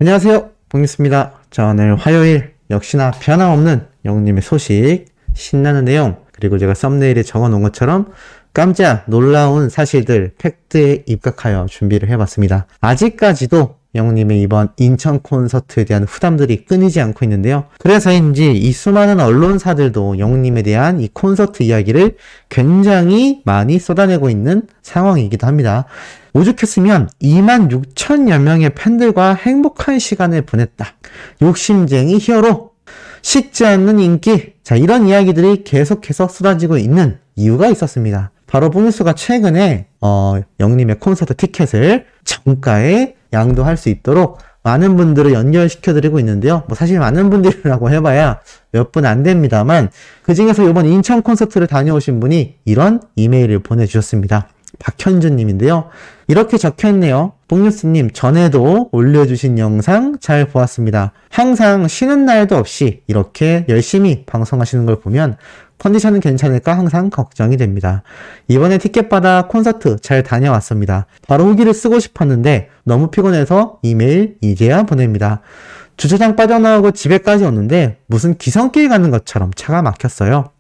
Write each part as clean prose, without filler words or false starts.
안녕하세요, 봉유스입니다. 자, 오늘 화요일 역시나 변함없는 영웅님의 소식, 신나는 내용, 그리고 제가 썸네일에 적어놓은 것처럼 깜짝 놀라운 사실들 팩트에 입각하여 준비를 해봤습니다. 아직까지도 영웅님의 이번 인천 콘서트에 대한 후담들이 끊이지 않고 있는데요. 그래서인지 이 수많은 언론사들도 영웅님에 대한 이 콘서트 이야기를 굉장히 많이 쏟아내고 있는 상황이기도 합니다. 오죽했으면 26,000여 명의 팬들과 행복한 시간을 보냈다. 욕심쟁이 히어로, 식지 않는 인기. 자, 이런 이야기들이 계속해서 쏟아지고 있는 이유가 있었습니다. 바로 봉유스가 최근에 영웅님의 콘서트 티켓을 정가에 양도할 수 있도록 많은 분들을 연결시켜드리고 있는데요. 뭐 사실 많은 분들이라고 해봐야 몇 분 안 됩니다만, 그 중에서 이번 인천 콘서트를 다녀오신 분이 이런 이메일을 보내주셨습니다. 박현주님인데요. 이렇게 적혀있네요. 봉유스님, 전에도 올려주신 영상 잘 보았습니다. 항상 쉬는 날도 없이 이렇게 열심히 방송하시는 걸 보면 컨디션은 괜찮을까 항상 걱정이 됩니다. 이번에 티켓 받아 콘서트 잘 다녀왔습니다. 바로 후기를 쓰고 싶었는데 너무 피곤해서 이메일 이제야 보냅니다. 주차장 빠져나오고 집에까지 오는데 무슨 기성길 가는 것처럼 차가 막혔어요.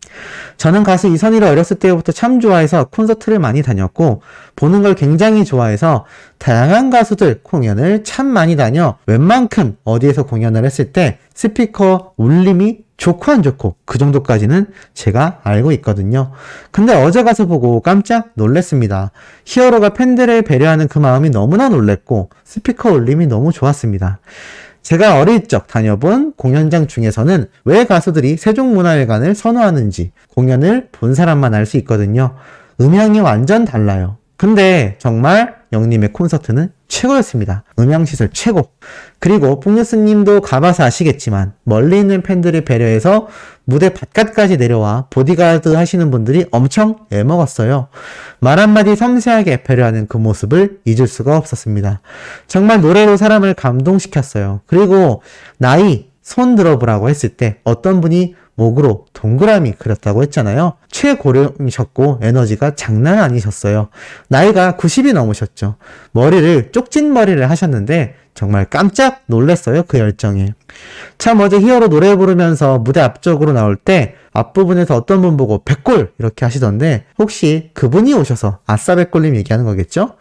저는 가수 이선희를 어렸을 때부터 참 좋아해서 콘서트를 많이 다녔고 보는 걸 굉장히 좋아해서 다양한 가수들 공연을 참 많이 다녀 웬만큼 어디에서 공연을 했을 때 스피커 울림이 좋고 안 좋고 그 정도까지는 제가 알고 있거든요. 근데 어제 가서 보고 깜짝 놀랐습니다. 히어로가 팬들을 배려하는 그 마음이 너무나 놀랬고 스피커 울림이 너무 좋았습니다. 제가 어릴 적 다녀본 공연장 중에서는 왜 가수들이 세종문화회관을 선호하는지 공연을 본 사람만 알 수 있거든요. 음향이 완전 달라요. 근데 정말 영님의 콘서트는 최고였습니다. 음향시설 최고. 그리고 봉유스님도 가봐서 아시겠지만 멀리 있는 팬들을 배려해서 무대 바깥까지 내려와 보디가드 하시는 분들이 엄청 애먹었어요. 말 한마디 섬세하게 배려하는 그 모습을 잊을 수가 없었습니다. 정말 노래로 사람을 감동시켰어요. 그리고 나이, 손 들어보라고 했을 때 어떤 분이 목으로 동그라미 그렸다고 했잖아요. 최고령이셨고 에너지가 장난 아니셨어요. 나이가 90이 넘으셨죠. 머리를 쪽진 머리를 하셨는데 정말 깜짝 놀랐어요. 그 열정에. 참 어제 히어로 노래 부르면서 무대 앞쪽으로 나올 때 앞부분에서 어떤 분 보고 백골 이렇게 하시던데 혹시 그분이 오셔서 아싸 백골님 얘기하는 거겠죠?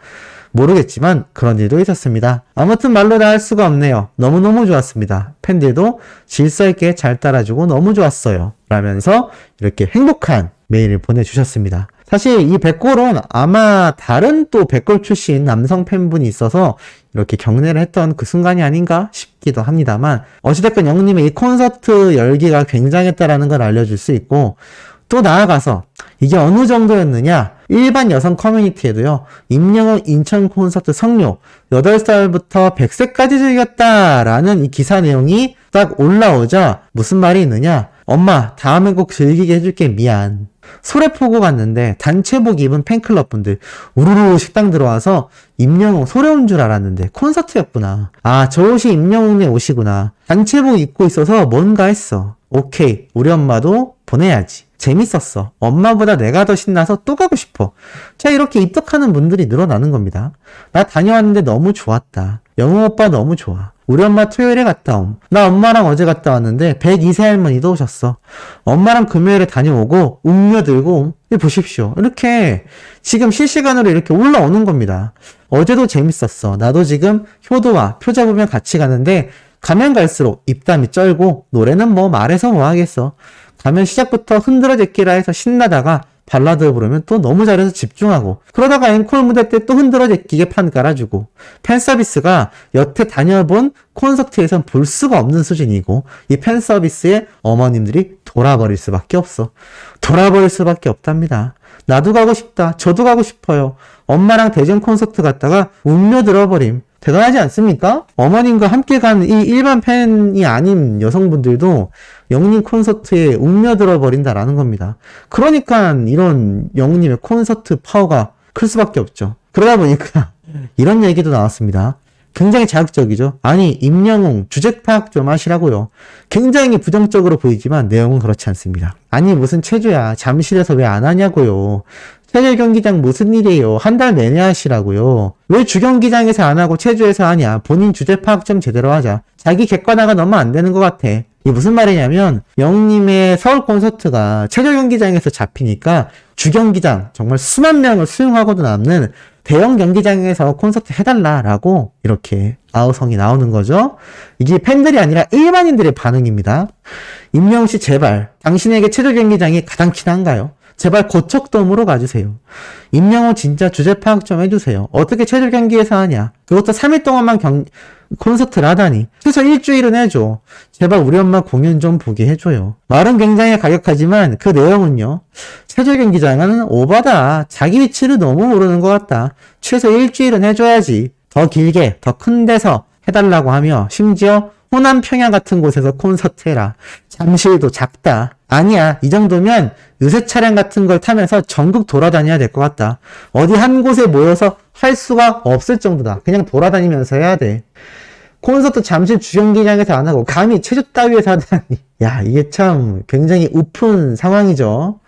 모르겠지만 그런 일도 있었습니다. 아무튼 말로 다 할 수가 없네요. 너무너무 좋았습니다. 팬들도 질서있게 잘 따라주고 너무 좋았어요. 라면서 이렇게 행복한 메일을 보내주셨습니다. 사실 이 백골은 아마 다른 또 백골 출신 남성 팬분이 있어서 이렇게 경례를 했던 그 순간이 아닌가 싶기도 합니다만 어찌됐건 영님의 이 콘서트 열기가 굉장했다라는 걸 알려줄 수 있고 또 나아가서 이게 어느 정도였느냐, 일반 여성 커뮤니티에도요, 임영웅 인천 콘서트 성료 8살부터 100세까지 즐겼다라는 이 기사 내용이 딱 올라오자 무슨 말이 있느냐, 엄마 다음에 꼭 즐기게 해줄게 미안. 소래포구 갔는데 단체복 입은 팬클럽 분들 우르르 식당 들어와서 임영웅 소래 온 줄 알았는데 콘서트였구나. 아, 저 옷이 임영웅의 옷이구나. 단체복 입고 있어서 뭔가 했어. 오케이, 우리 엄마도 보내야지. 재밌었어. 엄마보다 내가 더 신나서 또 가고 싶어. 자, 이렇게 입덕하는 분들이 늘어나는 겁니다. 나 다녀왔는데 너무 좋았다. 영웅 오빠 너무 좋아. 우리 엄마 토요일에 갔다 옴. 나 엄마랑 어제 갔다 왔는데 102세 할머니도 오셨어. 엄마랑 금요일에 다녀오고 음료 들고 옴. 보십시오. 이렇게 지금 실시간으로 이렇게 올라오는 겁니다. 어제도 재밌었어. 나도 지금 효도와 표 잡으면 같이 가는데 가면 갈수록 입담이 쩔고 노래는 뭐 말해서 뭐 하겠어. 가면 시작부터 흔들어 제끼라 해서 신나다가 발라드 부르면 또 너무 잘해서 집중하고 그러다가 앵콜 무대 때 또 흔들어 제끼게 판 깔아주고 팬서비스가 여태 다녀본 콘서트에선 볼 수가 없는 수준이고 이 팬서비스에 어머님들이 돌아버릴 수밖에 없어. 돌아버릴 수밖에 없답니다. 나도 가고 싶다. 저도 가고 싶어요. 엄마랑 대전 콘서트 갔다가 음료 들어버림. 대단하지 않습니까? 어머님과 함께 간 이 일반 팬이 아닌 여성분들도 영웅님 콘서트에 웅며들어 버린다라는 겁니다. 그러니까 이런 영웅님의 콘서트 파워가 클 수밖에 없죠. 그러다 보니까 이런 얘기도 나왔습니다. 굉장히 자극적이죠. 아니, 임영웅 주제 파악 좀 하시라고요. 굉장히 부정적으로 보이지만 내용은 그렇지 않습니다. 아니, 무슨 체조야. 잠실에서 왜 안 하냐고요. 체조 경기장 무슨 일이에요? 한 달 내내 하시라고요. 왜 주경기장에서 안 하고 체조에서 하냐? 본인 주제 파악 좀 제대로 하자. 자기 객관화가 너무 안 되는 것 같아. 이게 무슨 말이냐면 영님의 서울 콘서트가 체조 경기장에서 잡히니까 주경기장 정말 수만 명을 수용하고도 남는 대형 경기장에서 콘서트 해달라라고 이렇게 아우성이 나오는 거죠. 이게 팬들이 아니라 일반인들의 반응입니다. 임영웅씨 제발 당신에게 체조 경기장이 가장 친한가요? 제발 고척돔으로 가주세요. 임영웅 진짜 주제 파악 좀 해주세요. 어떻게 체조 경기에서 하냐? 그것도 3일 동안만 콘서트를 하다니. 최소 일주일은 해줘. 제발 우리 엄마 공연 좀 보게 해줘요. 말은 굉장히 가격하지만 그 내용은요. 체조 경기장은 오바다. 자기 위치를 너무 모르는 것 같다. 최소 일주일은 해줘야지. 더 길게, 더 큰 데서 해달라고 하며 심지어 호남 평양 같은 곳에서 콘서트 해라. 잠실도 작다. 아니야. 이 정도면 의세 차량 같은 걸 타면서 전국 돌아다녀야 될 것 같다. 어디 한 곳에 모여서 할 수가 없을 정도다. 그냥 돌아다니면서 해야 돼. 콘서트 잠실 주경기장에서 안 하고 감히 체조 따위에서 하다니. 야, 이게 참 굉장히 우픈 상황이죠.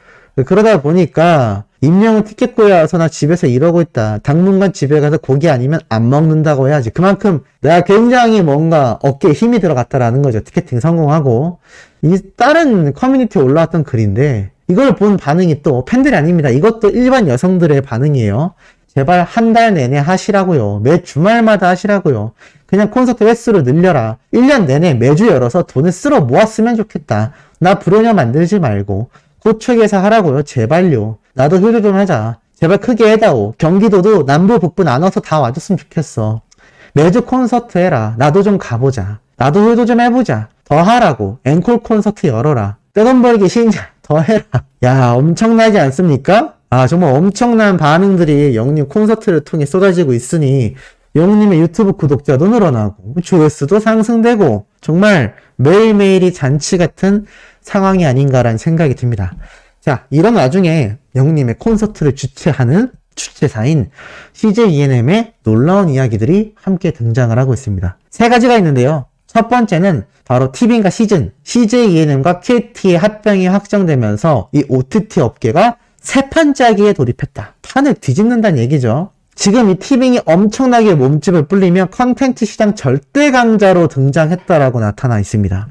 그러다 보니까 임영웅 티켓 구해와서 나 집에서 이러고 있다. 당분간 집에 가서 고기 아니면 안 먹는다고 해야지. 그만큼 내가 굉장히 뭔가 어깨에 힘이 들어갔다라는 거죠. 티켓팅 성공하고. 이 다른 커뮤니티에 올라왔던 글인데 이걸 본 반응이 또 팬들이 아닙니다. 이것도 일반 여성들의 반응이에요. 제발 한 달 내내 하시라고요. 매 주말마다 하시라고요. 그냥 콘서트 횟수를 늘려라. 1년 내내 매주 열어서 돈을 쓸어 모았으면 좋겠다. 나 불효녀 만들지 말고 고척에서 하라고요. 제발요. 나도 효도 좀 하자. 제발 크게 해다오. 경기도도 남부 북부 나눠서 다 와줬으면 좋겠어. 매주 콘서트 해라. 나도 좀 가보자. 나도 효도 좀 해보자. 더 하라고. 앵콜 콘서트 열어라. 떼돈 벌기 신작 더 해라. 야, 엄청나지 않습니까? 아, 정말 엄청난 반응들이 영님 콘서트를 통해 쏟아지고 있으니 영님의 유튜브 구독자도 늘어나고 조회수도 상승되고 정말 매일매일이 잔치 같은 상황이 아닌가라는 생각이 듭니다. 자, 이런 와중에 영님의 콘서트를 주최하는 주최사인 CJ ENM의 놀라운 이야기들이 함께 등장을 하고 있습니다. 세 가지가 있는데요. 첫 번째는 바로 티빙과 시즌, CJ ENM과 KT의 합병이 확정되면서 이 OTT 업계가 새 판짜기에 돌입했다. 판을 뒤집는다는 얘기죠. 지금 이 티빙이 엄청나게 몸집을 불리며 컨텐츠 시장 절대 강자로 등장했다라고 나타나 있습니다.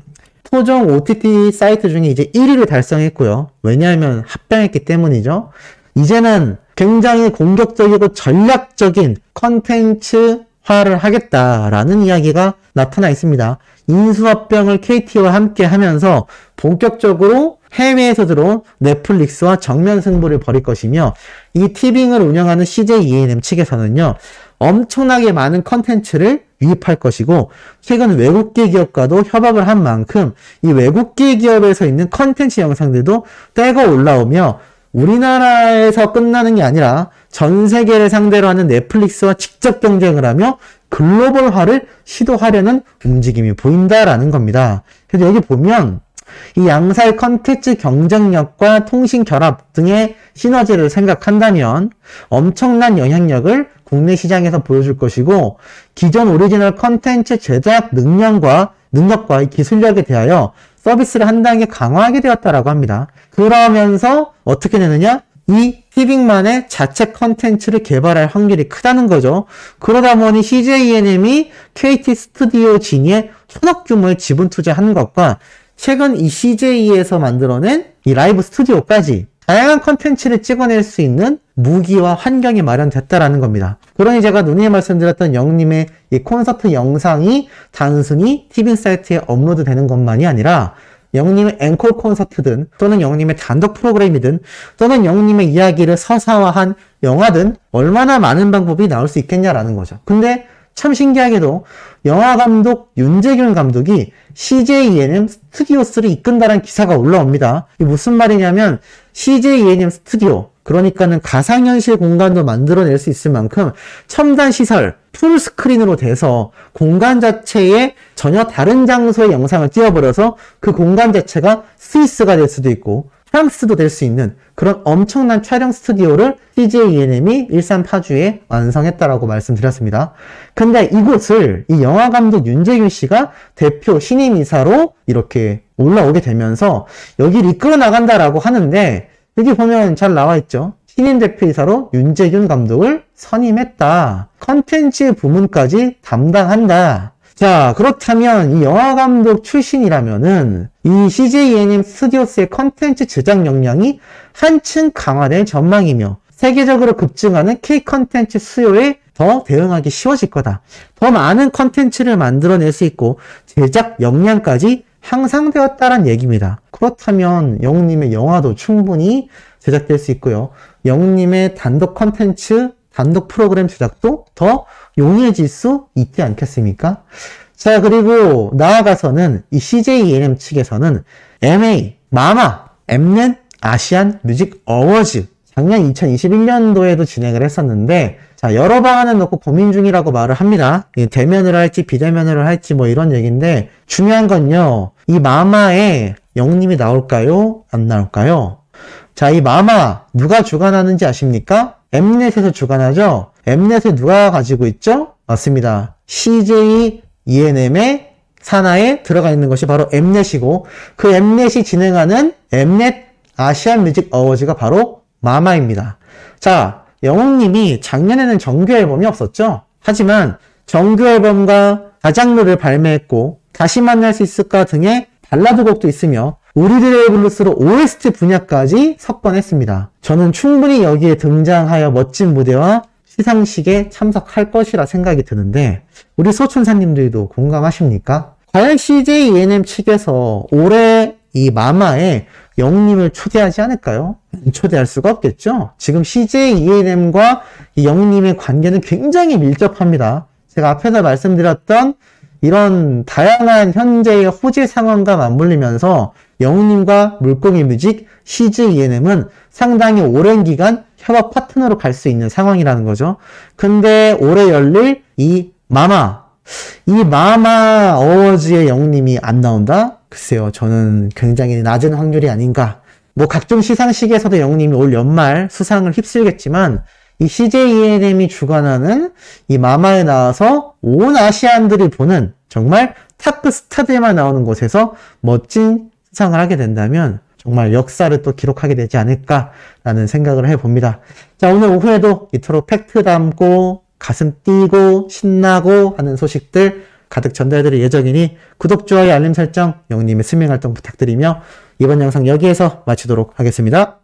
토종 OTT 사이트 중에 이제 1위를 달성했고요. 왜냐하면 합병했기 때문이죠. 이제는 굉장히 공격적이고 전략적인 컨텐츠화를 하겠다라는 이야기가 나타나 있습니다. 인수합병을 KT와 함께 하면서 본격적으로 해외에서 들어온 넷플릭스와 정면 승부를 벌일 것이며 이 티빙을 운영하는 CJ ENM 측에서는요. 엄청나게 많은 컨텐츠를 유입할 것이고 최근 외국계 기업과도 협업을 한 만큼 이 외국계 기업에서 있는 컨텐츠 영상들도 떼고 올라오며 우리나라에서 끝나는 게 아니라 전 세계를 상대로 하는 넷플릭스와 직접 경쟁을 하며 글로벌화를 시도하려는 움직임이 보인다라는 겁니다. 그래서 여기 보면 이 양사의 컨텐츠 경쟁력과 통신 결합 등의 시너지를 생각한다면 엄청난 영향력을 국내 시장에서 보여줄 것이고 기존 오리지널 컨텐츠 제작 능력과 기술력에 대하여 서비스를 한 단계 강화하게 되었다라고 합니다. 그러면서 어떻게 되느냐? 이 티빙만의 자체 컨텐츠를 개발할 확률이 크다는 거죠. 그러다 보니 CJ ENM이 KT 스튜디오 진위에 천억 규모의 지분 투자한 것과 최근 이 CJ에서 만들어낸 이 라이브 스튜디오까지 다양한 컨텐츠를 찍어낼 수 있는 무기와 환경이 마련됐다라는 겁니다. 그러니 제가 누누이 말씀드렸던 영님의 이 콘서트 영상이 단순히 티빙 사이트에 업로드되는 것만이 아니라 영님의 앵콜 콘서트든 또는 영님의 단독 프로그램이든 또는 영님의 이야기를 서사화한 영화든 얼마나 많은 방법이 나올 수 있겠냐라는 거죠. 근데 참 신기하게도 영화감독 윤재균 감독이 CJ ENM 스튜디오스를 이끈다는 기사가 올라옵니다. 이게 무슨 말이냐면 CJ ENM 스튜디오, 그러니까는 가상현실 공간도 만들어낼 수 있을 만큼 첨단 시설, 풀스크린으로 돼서 공간 자체에 전혀 다른 장소의 영상을 띄워버려서 그 공간 자체가 스위스가 될 수도 있고 프랑스도 될 수 있는 그런 엄청난 촬영 스튜디오를 CJ ENM이 일산 파주에 완성했다라고 말씀드렸습니다. 근데 이곳을 이 영화감독 윤재균 씨가 대표 신임이사로 이렇게 올라오게 되면서 여기를 이끌어 나간다라고 하는데 여기 보면 잘 나와 있죠. 신인 대표이사로 윤재균 감독을 선임했다. 컨텐츠 부문까지 담당한다. 자, 그렇다면 이 영화감독 출신이라면은 이 CJ ENM 스튜디오스의 컨텐츠 제작 역량이 한층 강화될 전망이며 세계적으로 급증하는 K 컨텐츠 수요에 더 대응하기 쉬워질 거다. 더 많은 컨텐츠를 만들어낼 수 있고 제작 역량까지 향상되었다는 얘기입니다. 그렇다면 영웅님의 영화도 충분히 제작될 수 있고요. 영웅님의 단독 컨텐츠, 단독 프로그램 제작도 더 용이해질 수 있지 않겠습니까? 자, 그리고 나아가서는 이 CJ ENM 측에서는 MA, 마마, 엠넷 아시안 뮤직 어워즈 작년 2021년도에도 진행을 했었는데, 자, 여러 방안을 놓고 고민 중이라고 말을 합니다. 대면으로 할지 비대면으로 할지 뭐 이런 얘기인데, 중요한 건요, 이 마마에 영웅님이 나올까요? 안 나올까요? 자, 이 마마 누가 주관하는지 아십니까? 엠넷에서 주관하죠? 엠넷을 누가 가지고 있죠? 맞습니다. CJ ENM의 산하에 들어가 있는 것이 바로 엠넷이고, 그 엠넷이 진행하는 엠넷 아시안 뮤직 어워즈가 바로 마마입니다. 자, 영웅님이 작년에는 정규 앨범이 없었죠? 하지만 정규 앨범과 다장르를 발매했고 다시 만날 수 있을까 등의 발라드 곡도 있으며 우리들의 블루스로 OST 분야까지 석권했습니다. 저는 충분히 여기에 등장하여 멋진 무대와 시상식에 참석할 것이라 생각이 드는데 우리 소천사님들도 공감하십니까? 과연 CJ ENM 측에서 올해 이 마마에 영웅님을 초대하지 않을까요? 초대할 수가 없겠죠? 지금 CJ ENM과 이 영웅님의 관계는 굉장히 밀접합니다. 제가 앞에서 말씀드렸던 이런 다양한 현재의 호재 상황과 맞물리면서 영웅님과 물고기 뮤직, CJ ENM은 상당히 오랜 기간 협업 파트너로 갈 수 있는 상황이라는 거죠. 근데 올해 열릴 이 마마 어워즈의 영웅님이 안 나온다? 글쎄요, 저는 굉장히 낮은 확률이 아닌가. 뭐 각종 시상식에서도 영웅님이 올 연말 수상을 휩쓸겠지만 이 CJ ENM이 주관하는 이 마마에 나와서 온 아시안들이 보는 정말 탑 스타들만 나오는 곳에서 멋진 수상을 하게 된다면 정말 역사를 또 기록하게 되지 않을까라는 생각을 해봅니다. 자, 오늘 오후에도 이토록 팩트 담고 가슴 뛰고 신나고 하는 소식들 가득 전달드릴 예정이니 구독, 좋아요, 알림 설정, 영웅님의 스밍 활동 부탁드리며 이번 영상 여기에서 마치도록 하겠습니다.